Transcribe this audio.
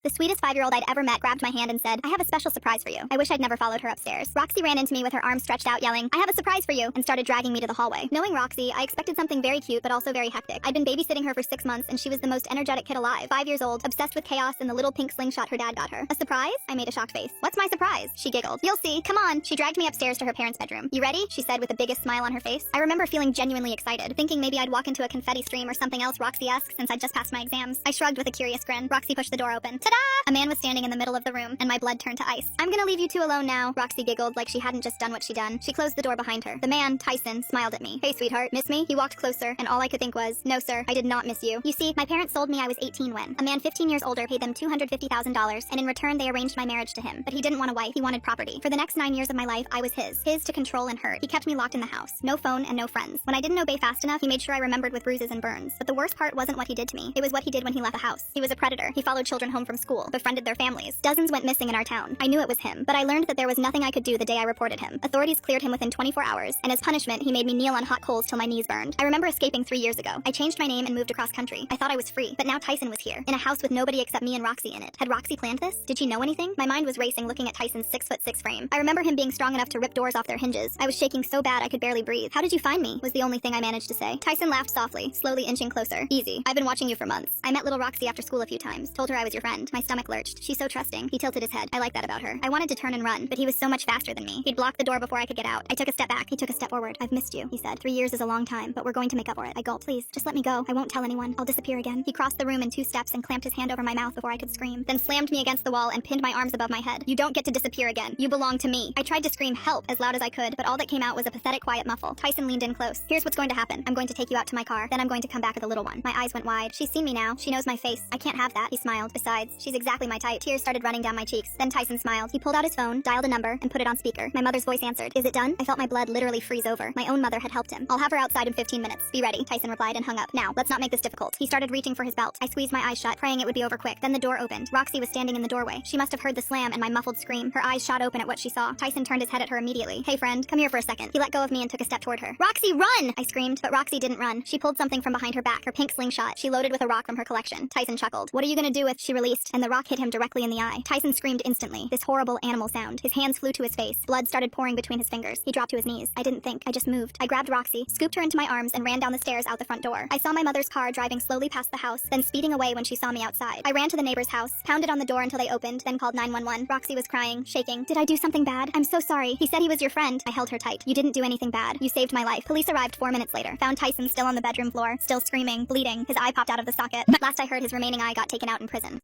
The sweetest 5-year-old I'd ever met grabbed my hand and said, "I have a special surprise for you." I wish I'd never followed her upstairs. Roxy ran into me with her arms stretched out yelling, "I have a surprise for you," and started dragging me to the hallway. Knowing Roxy, I expected something very cute but also very hectic. I'd been babysitting her for 6 months and she was the most energetic kid alive. 5 years old, obsessed with chaos and the little pink slingshot her dad got her. A surprise? I made a shocked face. "What's my surprise?" She giggled. "You'll see. Come on." She dragged me upstairs to her parents' bedroom. "You ready?" she said with the biggest smile on her face. I remember feeling genuinely excited, thinking maybe I'd walk into a confetti stream or something else Roxy-esque since I'd just passed my exams. I shrugged with a curious grin. Roxy pushed the door open. Ta-da! A man was standing in the middle of the room, and my blood turned to ice. "I'm gonna leave you two alone now," Roxy giggled like she hadn't just done what she done. She closed the door behind her. The man, Tyson, smiled at me. "Hey, sweetheart, miss me?" He walked closer, and all I could think was, "No, sir, I did not miss you." You see, my parents sold me I was 18 when a man 15 years older paid them $250,000, and in return they arranged my marriage to him. But he didn't want a wife, he wanted property. For the next 9 years of my life, I was his to control and hurt. He kept me locked in the house. No phone and no friends. When I didn't obey fast enough, he made sure I remembered with bruises and burns. But the worst part wasn't what he did to me. It was what he did when he left the house. He was a predator. He followed children home from school, befriended their families. Dozens went missing in our town. I knew it was him, but I learned that there was nothing I could do the day I reported him. Authorities cleared him within 24 hours, and as punishment, he made me kneel on hot coals till my knees burned. I remember escaping 3 years ago. I changed my name and moved across country. I thought I was free, but now Tyson was here, in a house with nobody except me and Roxy in it. Had Roxy planned this? Did she know anything? My mind was racing looking at Tyson's 6'6" frame. I remember him being strong enough to rip doors off their hinges. I was shaking so bad I could barely breathe. "How did you find me?" was the only thing I managed to say. Tyson laughed softly, slowly inching closer. "Easy. I've been watching you for months. I met little Roxy after school a few times. Told her I was your friend." My stomach lurched. "She's so trusting." He tilted his head. I like that about her. I wanted to turn and run, but he was so much faster than me. He'd blocked the door before I could get out. I took a step back. He took a step forward. "I've missed you," he said. 3 years is a long time, but we're going to make up for it. I gulped. "Please, just let me go. I won't tell anyone. I'll disappear again." He crossed the room in 2 steps and clamped his hand over my mouth before I could scream, then slammed me against the wall and pinned my arms above my head. "You don't get to disappear again. You belong to me." I tried to scream help as loud as I could, but all that came out was a pathetic quiet muffle. Tyson leaned in close. "Here's what's going to happen. I'm going to take you out to my car, then I'm going to come back with a little one." My eyes went wide. "She's seen me now. She knows my face. I can't have that." He smiled. "Besides, she's exactly my type." Tears started running down my cheeks. Then Tyson smiled. He pulled out his phone, dialed a number, and put it on speaker. My mother's voice answered. "Is it done?" I felt my blood literally freeze over. My own mother had helped him. "I'll have her outside in 15 minutes. Be ready," Tyson replied and hung up. "Now, let's not make this difficult." He started reaching for his belt. I squeezed my eyes shut, praying it would be over quick. Then the door opened. Roxy was standing in the doorway. She must have heard the slam and my muffled scream. Her eyes shot open at what she saw. Tyson turned his head at her immediately. "Hey friend, come here for a second." He let go of me and took a step toward her. "Roxy, run!" I screamed, but Roxy didn't run. She pulled something from behind her back, her pink slingshot. She loaded with a rock from her collection. Tyson chuckled. "What are you gonna do with—" She released, and the rock hit him directly in the eye. Tyson screamed instantly, this horrible animal sound. His hands flew to his face. Blood started pouring between his fingers. He dropped to his knees. I didn't think. I just moved. I grabbed Roxy, scooped her into my arms, and ran down the stairs out the front door. I saw my mother's car driving slowly past the house, then speeding away when she saw me outside. I ran to the neighbor's house, pounded on the door until they opened, then called 911. Roxy was crying, shaking. "Did I do something bad? I'm so sorry. He said he was your friend." I held her tight. "You didn't do anything bad. You saved my life." Police arrived 4 minutes later, found Tyson still on the bedroom floor, still screaming, bleeding. His eye popped out of the socket. Last I heard, his remaining eye got taken out in prison.